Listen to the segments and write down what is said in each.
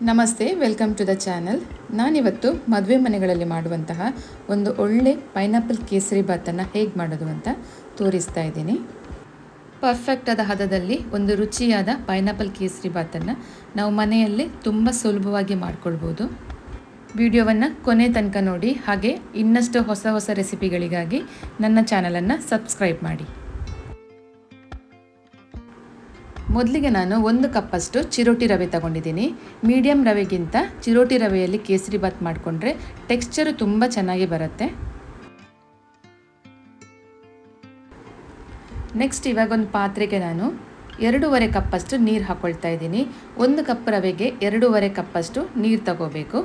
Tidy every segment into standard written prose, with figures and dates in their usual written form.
ನಮಸ್ತೆ, welcome to the channel. ನಾನಿವತ್ತು ಮದುವೆ ಮನೆಗಳಲ್ಲಿ ಮಾಡುವಂತಹ ಒಂದು ಒಳ್ಳೆ ಪೈನಾಪಲ್ ಕೇಸರಿ ಬಾತನ್ನು ಹೇಗೆ ಮಾಡೋದು ಅಂತ ತೋರಿಸ್ತಾ ಇದ್ದೀನಿ. ಪರ್ಫೆಕ್ಟ್ ಆದ ಹದದಲ್ಲಿ ಒಂದು ರುಚಿಯಾದ ಪೈನಾಪಲ್ ಕೇಸರಿ ಬಾತನ್ನು ನಾವು ಮನೆಯಲ್ಲೇ ತುಂಬ ಸುಲಭವಾಗಿ ಮಾಡ್ಕೊಳ್ಬೋದು. ವಿಡಿಯೋವನ್ನು ಕೊನೆ ತನಕ ನೋಡಿ, ಹಾಗೆ ಇನ್ನಷ್ಟು ಹೊಸ ರೆಸಿಪಿಗಳಿಗಾಗಿ ನನ್ನ ಚಾನಲನ್ನು ಸಬ್ಸ್ಕ್ರೈಬ್ ಮಾಡಿ. ಮೊದಲಿಗೆ ನಾನು 1 ಕಪ್ಪಷ್ಟು ಚಿರೋಟಿ ರವೆ ತಗೊಂಡಿದ್ದೀನಿ. ಮೀಡಿಯಮ್ ರವೆಗಿಂತ ಚಿರೋಟಿ ರವೆಯಲ್ಲಿ ಕೇಸರಿ ಬಾತ್ ಮಾಡಿಕೊಂಡ್ರೆ ಟೆಕ್ಸ್ಚರು ತುಂಬ ಚೆನ್ನಾಗಿ ಬರುತ್ತೆ. ನೆಕ್ಸ್ಟ್ ಇವಾಗ ಒಂದು ಪಾತ್ರೆಗೆ ನಾನು 2.5 ಕಪ್ಪಷ್ಟು ನೀರು ಹಾಕ್ಕೊಳ್ತಾ ಇದ್ದೀನಿ. 1 ಕಪ್ ರವೆಗೆ 2.5 ಕಪ್ಪಷ್ಟು ನೀರು ತಗೋಬೇಕು.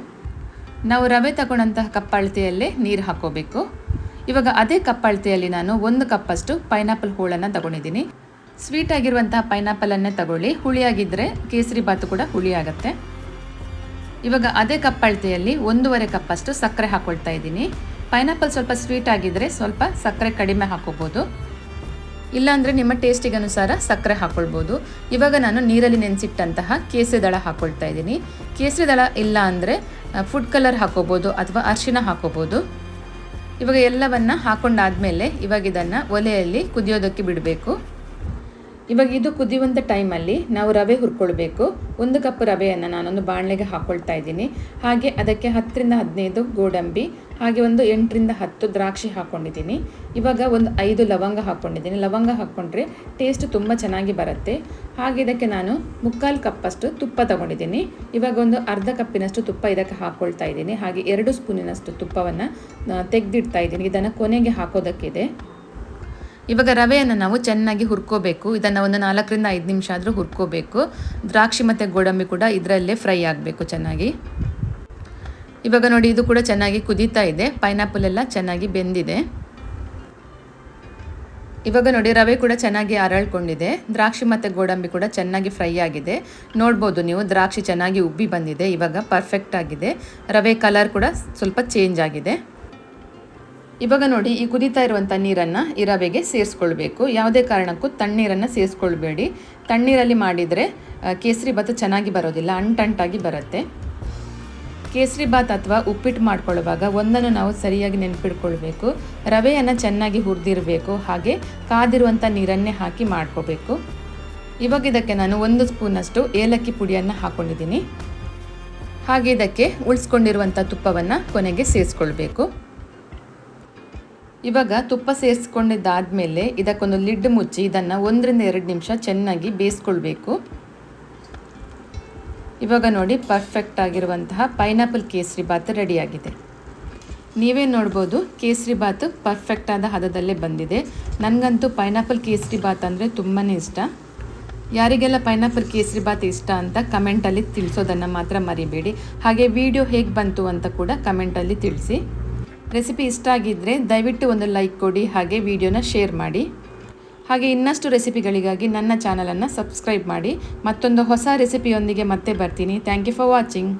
ನಾವು ರವೆ ತಗೊಂಡಂತಹ ಕಪ್ ಅಳತೆಯಲ್ಲೇ ನೀರು ಹಾಕ್ಕೋಬೇಕು. ಇವಾಗ ಅದೇ ಕಪ್ ಅಳತೆಯಲ್ಲಿ ನಾನು 1 ಕಪ್ಪಷ್ಟು ಪೈನಾಪಲ್ ಹೋಳನ್ನು ತಗೊಂಡಿದ್ದೀನಿ. ಸ್ವೀಟ್ ಆಗಿರುವಂತಹ ಪೈನಾಪಲನ್ನೇ ತಗೊಳ್ಳಿ, ಹುಳಿಯಾಗಿದ್ದರೆ ಕೇಸರಿ ಬಾತು ಕೂಡ ಹುಳಿಯಾಗತ್ತೆ. ಇವಾಗ ಅದೇ ಕಪ್ ಅಳತೆಯಲ್ಲಿ 1.5 ಕಪ್ಪಷ್ಟು ಸಕ್ಕರೆ ಹಾಕ್ಕೊಳ್ತಾ ಇದ್ದೀನಿ. ಪೈನಾಪಲ್ ಸ್ವಲ್ಪ ಸ್ವೀಟ್ ಆಗಿದ್ದರೆ ಸ್ವಲ್ಪ ಸಕ್ಕರೆ ಕಡಿಮೆ ಹಾಕ್ಕೋಬೋದು, ಇಲ್ಲಾಂದರೆ ನಿಮ್ಮ ಟೇಸ್ಟಿಗೆ ಅನುಸಾರ ಸಕ್ಕರೆ ಹಾಕ್ಕೊಳ್ಬೋದು. ಇವಾಗ ನಾನು ನೀರಲ್ಲಿ ನೆನೆಸಿಟ್ಟಂತಹ ಕೇಸರಿ ದಳ ಹಾಕ್ಕೊಳ್ತಾ ಇದ್ದೀನಿ. ಕೇಸರಿ ದಳ ಇಲ್ಲ ಅಂದರೆ ಫುಡ್ ಕಲರ್ ಹಾಕ್ಕೋಬೋದು ಅಥವಾ ಅರಿಶಿನ ಹಾಕ್ಕೋಬೋದು. ಇವಾಗ ಎಲ್ಲವನ್ನು ಹಾಕ್ಕೊಂಡಾದಮೇಲೆ ಇವಾಗ ಇದನ್ನು ಒಲೆಯಲ್ಲಿ ಕುದಿಯೋದಕ್ಕೆ ಬಿಡಬೇಕು. ಇವಾಗ ಇದು ಕುದಿಯುವಂಥ ಟೈಮಲ್ಲಿ ನಾವು ರವೆ ಹುರ್ಕೊಳ್ಬೇಕು. 1 ಕಪ್ ರವೆಯನ್ನು ನಾನೊಂದು ಬಾಣಲೆಗೆ ಹಾಕ್ಕೊಳ್ತಾ ಇದ್ದೀನಿ. ಹಾಗೆ ಅದಕ್ಕೆ 10ರಿಂದ 15 ಗೋಡಂಬಿ, ಹಾಗೆ ಒಂದು 8ರಿಂದ 10 ದ್ರಾಕ್ಷಿ ಹಾಕ್ಕೊಂಡಿದ್ದೀನಿ. ಇವಾಗ ಒಂದು 5 ಲವಂಗ ಹಾಕ್ಕೊಂಡಿದ್ದೀನಿ. ಲವಂಗ ಹಾಕ್ಕೊಂಡ್ರೆ ಟೇಸ್ಟ್ ತುಂಬ ಚೆನ್ನಾಗಿ ಬರುತ್ತೆ. ಹಾಗೆ ಇದಕ್ಕೆ ನಾನು 3/4 ಕಪ್ಪಷ್ಟು ತುಪ್ಪ ತಗೊಂಡಿದ್ದೀನಿ. ಇವಾಗ ಒಂದು ಅರ್ಧ ಕಪ್ಪಿನಷ್ಟು ತುಪ್ಪ ಇದಕ್ಕೆ ಹಾಕ್ಕೊಳ್ತಾ ಇದ್ದೀನಿ. ಹಾಗೆ 2 ಸ್ಪೂನಿನಷ್ಟು ತುಪ್ಪವನ್ನು ತೆಗೆದಿಡ್ತಾ ಇದ್ದೀನಿ. ಇದನ್ನು ಕೊನೆಗೆ ಹಾಕೋದಕ್ಕಿದೆ. ಇವಾಗ ರವೆಯನ್ನು ನಾವು ಚೆನ್ನಾಗಿ ಹುರ್ಕೋಬೇಕು. ಇದನ್ನು ಒಂದು 4ರಿಂದ 5 ನಿಮಿಷ ಆದರೂ ಹುರ್ಕೋಬೇಕು. ದ್ರಾಕ್ಷಿ ಮತ್ತು ಗೋಡಂಬಿ ಕೂಡ ಇದರಲ್ಲೇ ಫ್ರೈ ಆಗಬೇಕು ಚೆನ್ನಾಗಿ. ಇವಾಗ ನೋಡಿ, ಇದು ಕೂಡ ಚೆನ್ನಾಗಿ ಕುದೀತಾ ಇದೆ. ಪೈನಾಪಲ್ ಎಲ್ಲ ಚೆನ್ನಾಗಿ ಬೆಂದಿದೆ. ಇವಾಗ ನೋಡಿ, ರವೆ ಕೂಡ ಚೆನ್ನಾಗಿ ಅರಳ್ಕೊಂಡಿದೆ. ದ್ರಾಕ್ಷಿ ಮತ್ತು ಗೋಡಂಬಿ ಕೂಡ ಚೆನ್ನಾಗಿ ಫ್ರೈ ಆಗಿದೆ. ನೋಡ್ಬೋದು ನೀವು, ದ್ರಾಕ್ಷಿ ಚೆನ್ನಾಗಿ ಉಬ್ಬಿ ಬಂದಿದೆ. ಇವಾಗ ಪರ್ಫೆಕ್ಟ್ ಆಗಿದೆ. ರವೆ ಕಲರ್ ಕೂಡ ಸ್ವಲ್ಪ ಚೇಂಜ್ ಆಗಿದೆ. ಇವಾಗ ನೋಡಿ, ಈ ಕುದೀತಾ ಇರುವಂಥ ನೀರನ್ನು ಈ ರವೆಗೆ ಸೇರಿಸ್ಕೊಳ್ಬೇಕು. ಯಾವುದೇ ಕಾರಣಕ್ಕೂ ತಣ್ಣೀರನ್ನು ಸೇರಿಸ್ಕೊಳ್ಬೇಡಿ. ತಣ್ಣೀರಲ್ಲಿ ಮಾಡಿದರೆ ಕೇಸರಿ ಬಾತ್ ಚೆನ್ನಾಗಿ ಬರೋದಿಲ್ಲ, ಅಂಟಂಟಾಗಿ ಬರುತ್ತೆ. ಕೇಸರಿ ಬಾತ್ ಅಥವಾ ಉಪ್ಪಿಟ್ಟು ಮಾಡ್ಕೊಳ್ಳುವಾಗ ಒಂದನ್ನು ನಾವು ಸರಿಯಾಗಿ ನೆನಪಿಡ್ಕೊಳ್ಬೇಕು. ರವೆಯನ್ನು ಚೆನ್ನಾಗಿ ಹುರಿದಿರಬೇಕು, ಹಾಗೆ ಕಾದಿರುವಂಥ ನೀರನ್ನೇ ಹಾಕಿ ಮಾಡ್ಕೋಬೇಕು. ಇವಾಗ ಇದಕ್ಕೆ ನಾನು 1 ಸ್ಪೂನಷ್ಟು ಏಲಕ್ಕಿ ಪುಡಿಯನ್ನು ಹಾಕ್ಕೊಂಡಿದ್ದೀನಿ. ಹಾಗೆ ಇದಕ್ಕೆ ಉಳಿಸ್ಕೊಂಡಿರುವಂಥ ತುಪ್ಪವನ್ನು ಕೊನೆಗೆ ಸೇರಿಸ್ಕೊಳ್ಬೇಕು. ಇವಾಗ ತುಪ್ಪ ಸೇರಿಸ್ಕೊಂಡಿದ್ದಾದಮೇಲೆ ಇದಕ್ಕೊಂದು ಲಿಡ್ ಮುಚ್ಚಿ ಇದನ್ನು 1ರಿಂದ 2 ನಿಮಿಷ ಚೆನ್ನಾಗಿ ಬೇಯಿಸ್ಕೊಳ್ಬೇಕು. ಇವಾಗ ನೋಡಿ, ಪರ್ಫೆಕ್ಟ್ ಆಗಿರುವಂತಹ ಪೈನಾಪಲ್ ಕೇಸರಿ ಬಾತ್ ರೆಡಿಯಾಗಿದೆ. ನೀವೇ ನೋಡ್ಬೋದು, ಕೇಸರಿ ಬಾತ್ ಪರ್ಫೆಕ್ಟ್ ಆದ ಹದದಲ್ಲೇ ಬಂದಿದೆ. ನನಗಂತೂ ಪೈನಾಪಲ್ ಕೇಸರಿ ಬಾತ್ ಅಂದರೆ ತುಂಬಾ ಇಷ್ಟ. ಯಾರಿಗೆಲ್ಲ ಪೈನಾಪಲ್ ಕೇಸರಿ ಬಾತ್ ಇಷ್ಟ ಅಂತ ಕಮೆಂಟಲ್ಲಿ ತಿಳಿಸೋದನ್ನು ಮಾತ್ರ ಮರಿಬೇಡಿ. ಹಾಗೆ ವಿಡಿಯೋ ಹೇಗೆ ಬಂತು ಅಂತ ಕೂಡ ಕಮೆಂಟಲ್ಲಿ ತಿಳಿಸಿ. ರೆಸಿಪಿ ಇಷ್ಟ ಆಗಿದ್ದರೆ ದಯವಿಟ್ಟು ಒಂದು ಲೈಕ್ ಕೊಡಿ, ಹಾಗೆ ವಿಡಿಯೋನ ಶೇರ್ ಮಾಡಿ. ಹಾಗೆ ಇನ್ನಷ್ಟು ರೆಸಿಪಿಗಳಿಗಾಗಿ ನನ್ನ ಚಾನಲನ್ನು ಸಬ್ಸ್ಕ್ರೈಬ್ ಮಾಡಿ. ಮತ್ತೊಂದು ಹೊಸ ರೆಸಿಪಿಯೊಂದಿಗೆ ಮತ್ತೆ ಬರ್ತೀನಿ. Thank you for watching.